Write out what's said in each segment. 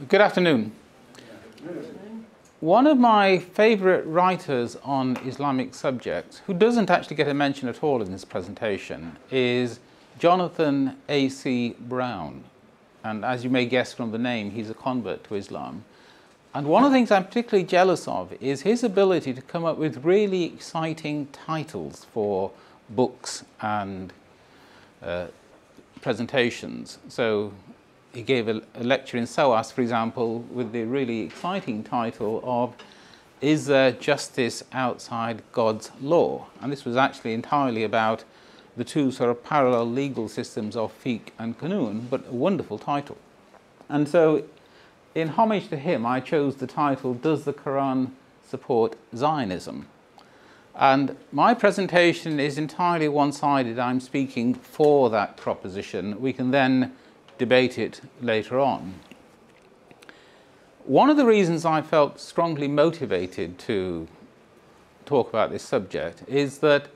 Good afternoon. One of my favorite writers on Islamic subjects, who doesn't actually get a mention at all in this presentation, is Jonathan A.C. Brown. And as you may guess from the name, he's a convert to Islam. And one of the things I'm particularly jealous of is his ability to come up with really exciting titles for books and presentations. So he gave a lecture in SOAS, for example, with the really exciting title of "Is There Justice Outside God's Law?" And this was actually entirely about the two sort of parallel legal systems of fiqh and qanun, but a wonderful title. And so, in homage to him, I chose the title, "Does the Quran Support Zionism?" And my presentation is entirely one-sided. I'm speaking for that proposition. We can then debate it later on. One of the reasons I felt strongly motivated to talk about this subject is that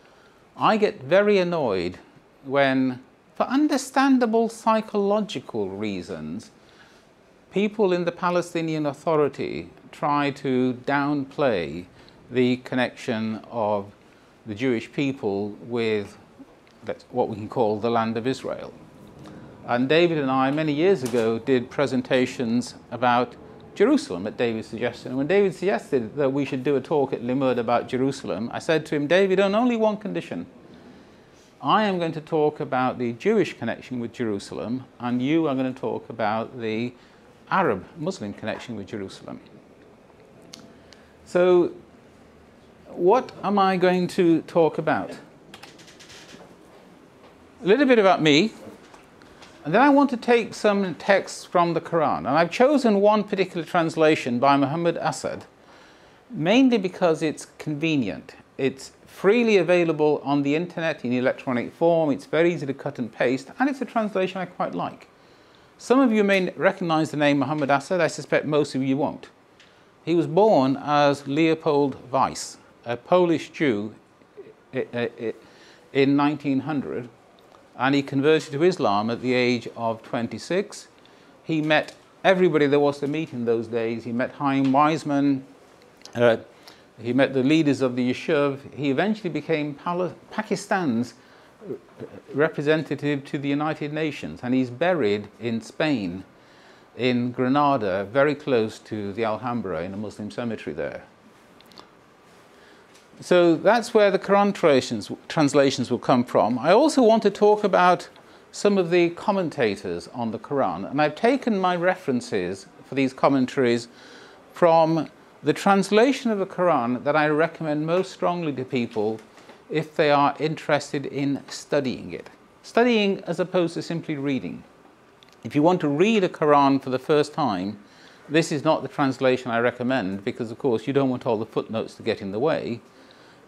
I get very annoyed when, for understandable psychological reasons, people in the Palestinian Authority try to downplay the connection of the Jewish people with what we can call the land of Israel. And David and I, many years ago, did presentations about Jerusalem at David's suggestion. And when David suggested that we should do a talk at Limmud about Jerusalem, I said to him, "David, on only one condition. I am going to talk about the Jewish connection with Jerusalem, and you are going to talk about the Arab Muslim connection with Jerusalem." So, what am I going to talk about? A little bit about me. And then I want to take some texts from the Quran. And I've chosen one particular translation by Mohammed Amin, mainly because it's convenient. It's freely available on the internet in electronic form. It's very easy to cut and paste. And it's a translation I quite like. Some of you may recognize the name Mohammed Amin. I suspect most of you won't. He was born as Leopold Weiss, a Polish Jew in 1900. And he converted to Islam at the age of 26. He met everybody there was to meet in those days. He met Chaim Weizmann. He met the leaders of the Yeshuv. He eventually became Pakistan's representative to the United Nations. And he's buried in Spain, in Granada, very close to the Alhambra, in a Muslim cemetery there. So that's where the Quran translations will come from. I also want to talk about some of the commentators on the Quran. And I've taken my references for these commentaries from the translation of the Quran that I recommend most strongly to people if they are interested in studying it. Studying as opposed to simply reading. If you want to read a Quran for the first time, this is not the translation I recommend because, of course, you don't want all the footnotes to get in the way.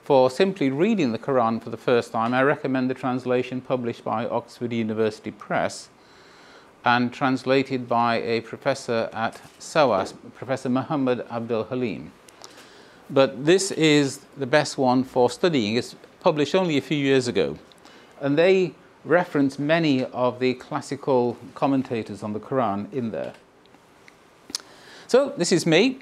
For simply reading the Quran for the first time, I recommend the translation published by Oxford University Press and translated by a professor at SOAS, Professor Muhammad Abdul Halim. But this is the best one for studying. It's published only a few years ago. And they reference many of the classical commentators on the Quran in there. So this is me.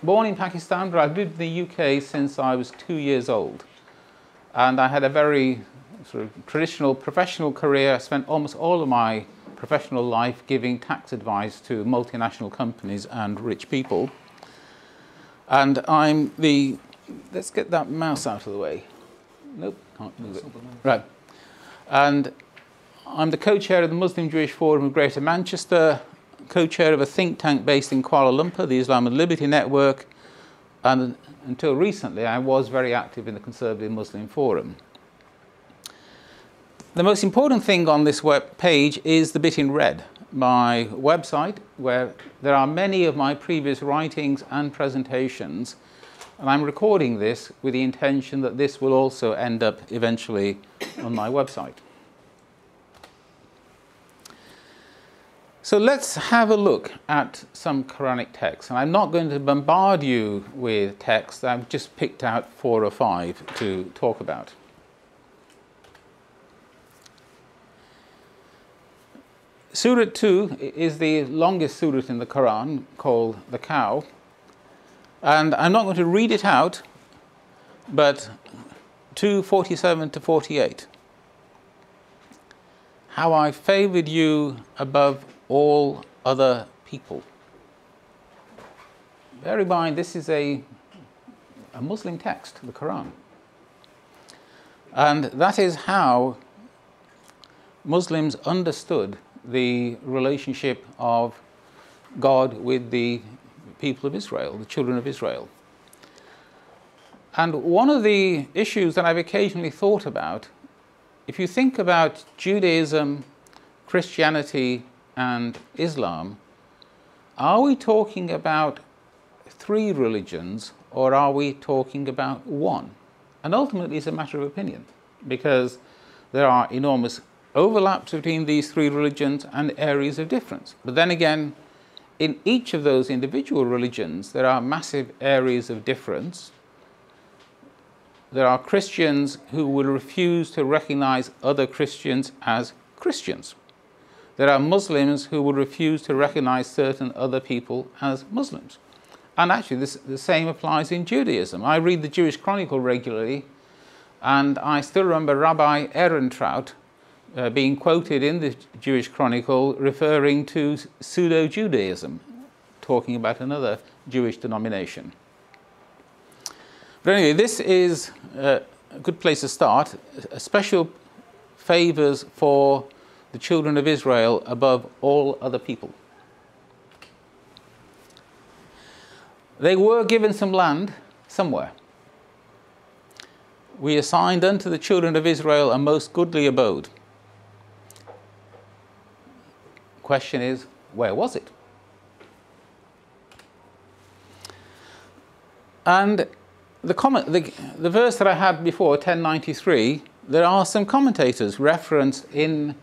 Born in Pakistan, but I've lived in the UK since I was 2 years old. And I had a very sort of traditional professional career. I spent almost all of my professional life giving tax advice to multinational companies and rich people. And I'm the... Let's get that mouse out of the way. Nope, can't move it. Right. And I'm the co-chair of the Muslim Jewish Forum of Greater Manchester, co-chair of a think tank based in Kuala Lumpur, the Islam and Liberty Network, and until recently I was very active in the Conservative Muslim Forum. The most important thing on this web page is the bit in red, my website, where there are many of my previous writings and presentations, and I'm recording this with the intention that this will also end up eventually on my website. So let's have a look at some Quranic texts. And I'm not going to bombard you with texts. I've just picked out 4 or 5 to talk about. Surah 2 is the longest surah in the Quran, called the Cow. And I'm not going to read it out, but 2:47 to 48. How I favoured you above all other people. Bear in mind, this is a Muslim text, the Quran. And that is how Muslims understood the relationship of God with the people of Israel, the children of Israel. And one of the issues that I've occasionally thought about, if you think about Judaism, Christianity, and Islam, are we talking about three religions or are we talking about one? And ultimately it's a matter of opinion, because there are enormous overlaps between these three religions and areas of difference. But then again, in each of those individual religions, there are massive areas of difference. There are Christians who will refuse to recognize other Christians as Christians. There are Muslims who will refuse to recognize certain other people as Muslims. And actually, the same applies in Judaism. I read the Jewish Chronicle regularly, and I still remember Rabbi Ehrentraut being quoted in the Jewish Chronicle referring to pseudo-Judaism, talking about another Jewish denomination. But anyway, this is a good place to start. Special favours for the children of Israel above all other people. They were given some land somewhere. We assigned unto the children of Israel a most goodly abode. Question is, where was it? And the verse that I had before, 1093, there are some commentators referenced in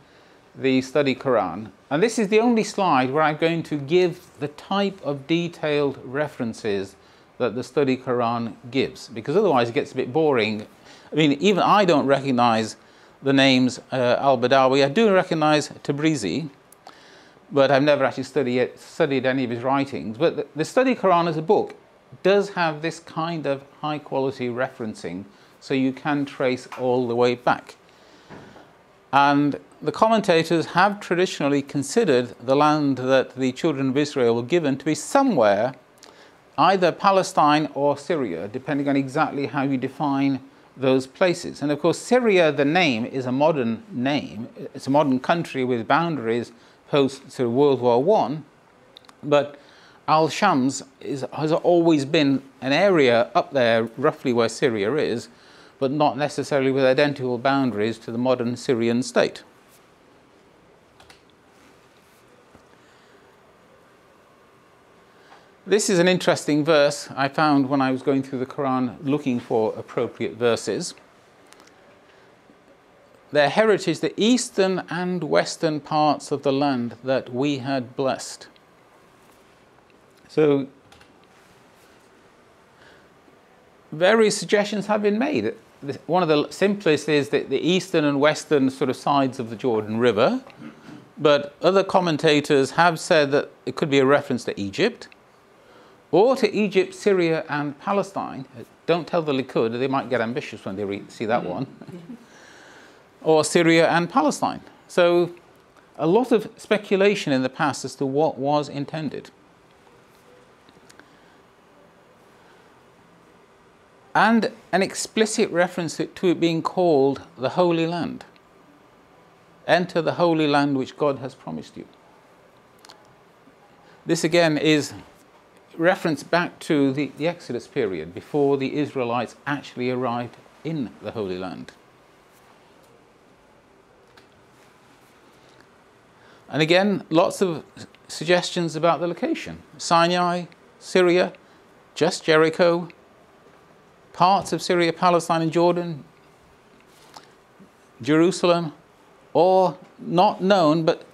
the study Quran. And this is the only slide where I'm going to give the type of detailed references that the study Quran gives, because otherwise it gets a bit boring. I mean, even I don't recognize the names al-Badawi. I do recognize Tabrizi, but I've never actually studied any of his writings. But the study Quran as a book does have this kind of high quality referencing, so you can trace all the way back. And the commentators have traditionally considered the land that the children of Israel were given to be somewhere, either Palestine or Syria, depending on exactly how you define those places. And of course, Syria, the name, is a modern name. It's a modern country with boundaries post to World War I, but Al-Shams has always been an area up there, roughly where Syria is, but not necessarily with identical boundaries to the modern Syrian state. This is an interesting verse I found when I was going through the Quran looking for appropriate verses. Their heritage, the eastern and western parts of the land that we had blessed. So, various suggestions have been made. One of the simplest is that the eastern and western sort of sides of the Jordan River, but other commentators have said that it could be a reference to Egypt, or to Egypt, Syria and Palestine. Don't tell the Likud, they might get ambitious when they see that one. Or Syria and Palestine. So a lot of speculation in the past as to what was intended. And an explicit reference to it being called the Holy Land. Enter the Holy Land which God has promised you. This again is reference back to the Exodus period, before the Israelites actually arrived in the Holy Land. And again, lots of suggestions about the location. Sinai, Syria, just Jericho, parts of Syria, Palestine and Jordan, Jerusalem, or not known, but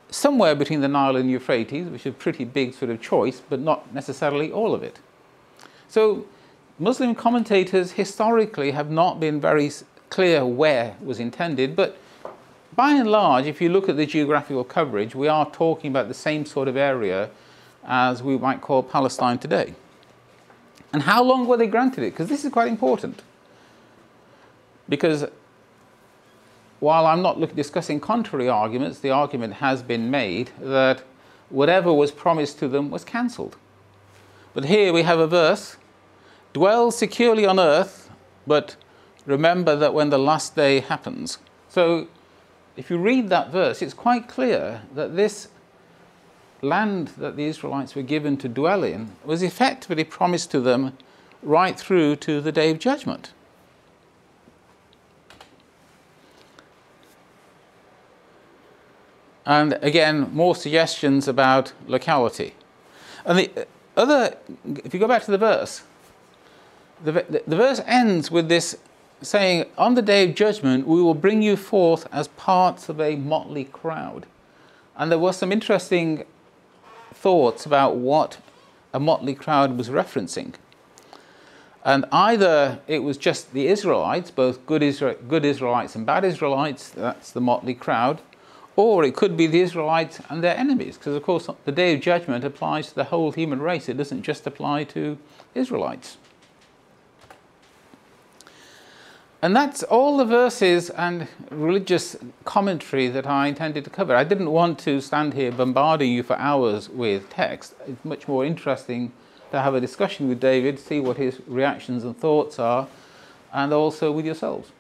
somewhere between the Nile and Euphrates, which is a pretty big sort of choice, but not necessarily all of it. So Muslim commentators historically have not been very clear where was intended, but by and large, if you look at the geographical coverage, we are talking about the same sort of area as we might call Palestine today. And how long were they granted it? Because this is quite important. Because while I'm not discussing contrary arguments, the argument has been made that whatever was promised to them was cancelled. But here we have a verse, dwell securely on earth, but remember that when the last day happens. So if you read that verse, it's quite clear that this land that the Israelites were given to dwell in was effectively promised to them right through to the Day of Judgment. And again, more suggestions about locality. And the other, if you go back to the verse, the verse ends with this saying, on the day of judgment, we will bring you forth as parts of a motley crowd. And there was some interesting thoughts about what a motley crowd was referencing. And either it was just the Israelites, both good Israelites and bad Israelites, that's the motley crowd, or it could be the Israelites and their enemies, because of course the Day of Judgment applies to the whole human race. It doesn't just apply to Israelites. And that's all the verses and religious commentary that I intended to cover. I didn't want to stand here bombarding you for hours with text. It's much more interesting to have a discussion with David, see what his reactions and thoughts are, and also with yourselves.